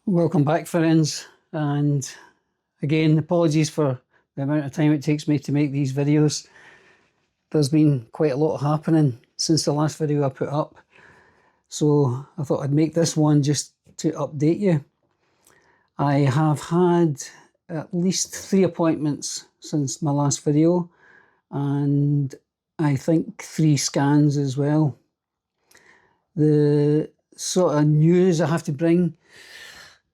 Welcome back, friends, and again, apologies for the amount of time it takes me to make these videos. There's been quite a lot happening since the last video I put up, so I thought I'd make this one just to update you. I have had at least 3 appointments since my last video, and I think 3 scans as well. The sort of news I have to bring: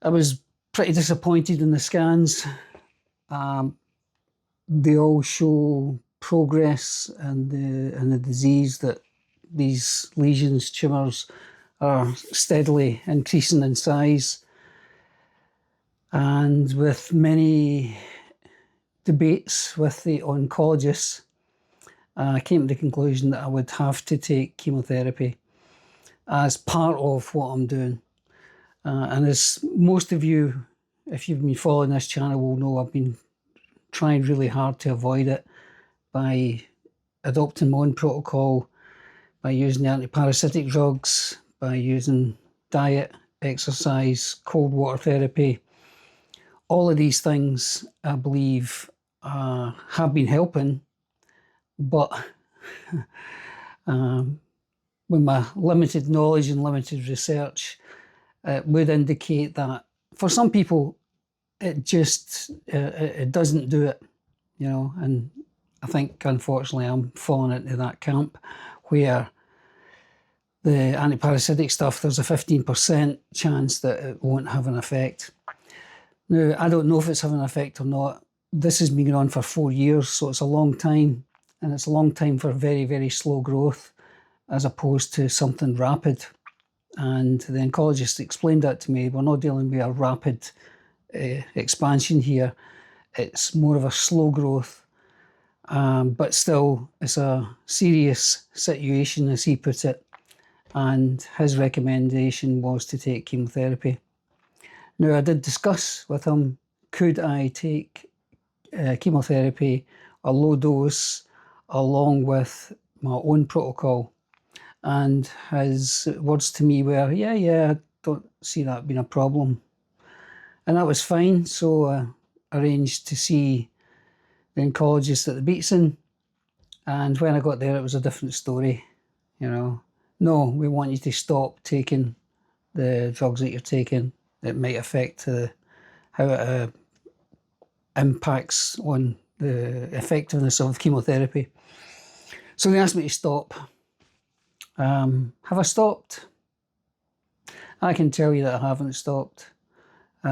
I was pretty disappointed in the scans. They all show progress in the disease, that these lesions, tumours, are steadily increasing in size. And with many debates with the oncologists, I came to the conclusion that I would have to take chemotherapy as part of what I'm doing. And as most of you, if you've been following this channel, will know, I've been trying really hard to avoid it by adopting my own protocol, by using the antiparasitic drugs, by using diet, exercise, cold water therapy. All of these things, I believe, have been helping, but with my limited knowledge and limited research, it would indicate that for some people it just it doesn't do it, you know. And I think, unfortunately, I'm falling into that camp where the antiparasitic stuff, there's a 15% chance that it won't have an effect. Now, I don't know if it's having an effect or not. This has been going on for 4 years, so it's a long time, and it's a long time for very, very slow growth as opposed to something rapid. And the oncologist explained that to me. We're not dealing with a rapid expansion here. It's more of a slow growth, but still it's a serious situation, as he put it. And his recommendation was to take chemotherapy. Now, I did discuss with him, could I take chemotherapy, a low dose, along with my own protocol? And his words to me were, yeah, I don't see that being a problem. And that was fine, so I arranged to see the oncologist at the Beatson. And when I got there, it was a different story, you know. No, we want you to stop taking the drugs that you're taking. It might affect how it impacts on the effectiveness of chemotherapy. So they asked me to stop. Have I stopped? I can tell you that I haven't stopped.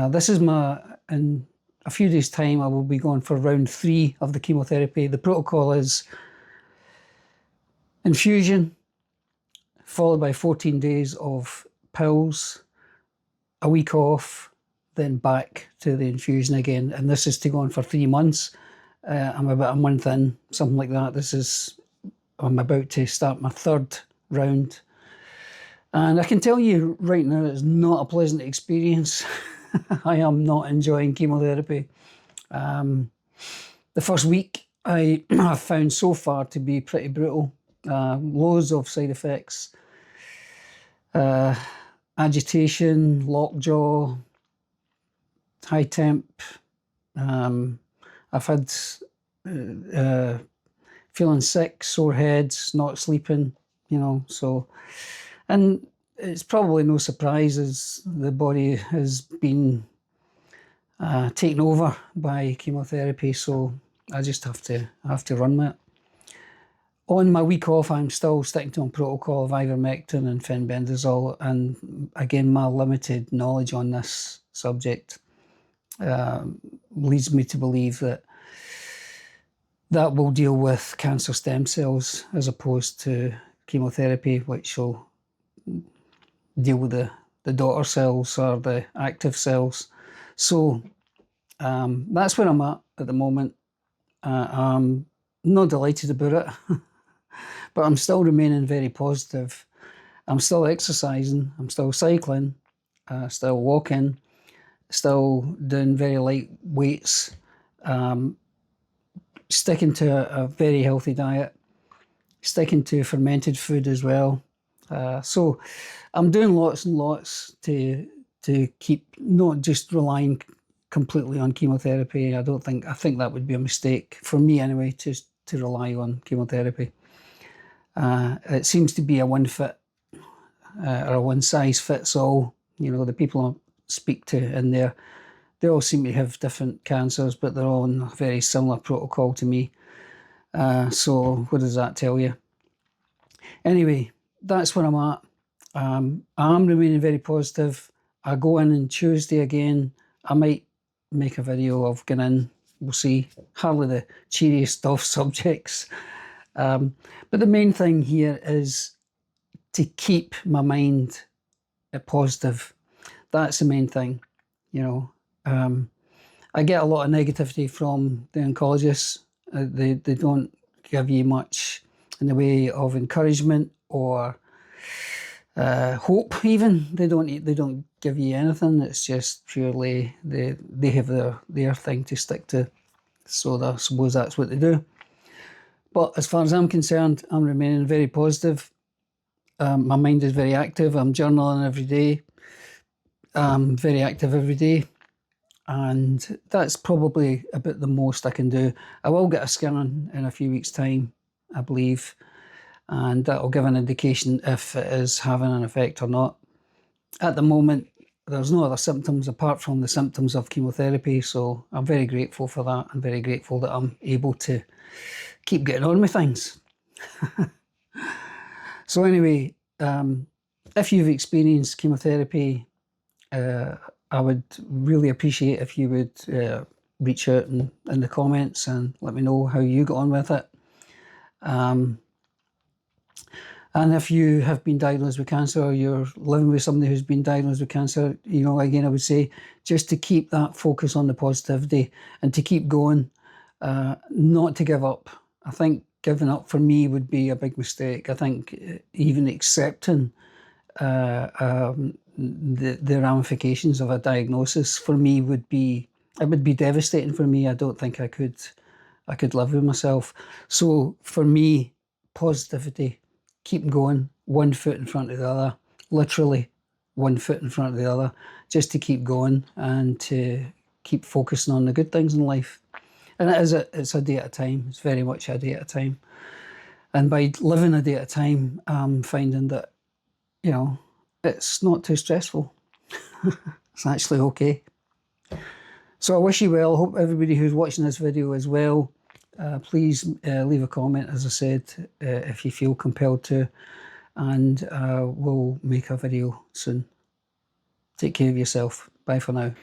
This is in a few days' time, I will be going for round 3 of the chemotherapy. The protocol is infusion, followed by 14 days of pills, a week off, then back to the infusion again. And this is to go on for 3 months. I'm about a month in, something like that. I'm about to start my 3rd round. And I can tell you right now, it's not a pleasant experience. I am not enjoying chemotherapy. The first week I have found so far to be pretty brutal. Loads of side effects. Agitation, lockjaw, high temp. I've had feeling sick, sore heads, not sleeping, you know. So, and it's probably no surprise, as the body has been taken over by chemotherapy. So I just have to run with it. On my week off, I'm still sticking to a protocol of ivermectin and fenbendazole, and again, my limited knowledge on this subject leads me to believe that that will deal with cancer stem cells as opposed to chemotherapy, which will deal with the daughter cells or the active cells. So that's where I'm at the moment. I'm not delighted about it, but I'm still remaining very positive. I'm still exercising, I'm still cycling, still walking, still doing very light weights, sticking to a very healthy diet, sticking to fermented food as well. So I'm doing lots and lots to to keep not just relying completely on chemotherapy. I think that would be a mistake for me anyway, to rely on chemotherapy. It seems to be a one size fits all. You know, the people I speak to in there, they all seem to have different cancers, but they're all on a very similar protocol to me. So what does that tell you? Anyway, that's where I'm at. I'm remaining very positive. I go in on Tuesday again. I might make a video of going in. We'll see. Hardly the cheeriest of subjects. But the main thing here is to keep my mind positive. That's the main thing, you know. I get a lot of negativity from the oncologists. They don't give you much in the way of encouragement or hope. Even they don't give you anything. It's just purely they have their thing to stick to. So I suppose that's what they do. But as far as I'm concerned, I'm remaining very positive. My mind is very active. I'm journaling every day. I'm very active every day. And that's probably about the most I can do. I will get a scan in a few weeks' time, I believe, and that'll give an indication if it is having an effect or not. At the moment, there's no other symptoms apart from the symptoms of chemotherapy, so I'm very grateful for that. I'm very grateful that I'm able to keep getting on with things. So anyway, if you've experienced chemotherapy, I would really appreciate if you would reach out in the comments and let me know how you got on with it. And if you have been diagnosed with cancer, or you're living with somebody who's been diagnosed with cancer, you know, again, I would say just to keep that focus on the positivity and to keep going, not to give up. I think giving up for me would be a big mistake. I think even accepting the ramifications of a diagnosis for me would be devastating for me. I don't think I could live with myself. So for me, positivity, keep going, one foot in front of the other, literally one foot in front of the other, just to keep going and to keep focusing on the good things in life. And it's a day at a time. It's very much a day at a time. And by living a day at a time, I'm finding that, you know, it's not too stressful. It's actually okay. So I wish you well. I hope everybody who's watching this video is well. Please leave a comment, as I said, if you feel compelled to, and we'll make a video soon. Take care of yourself. Bye for now.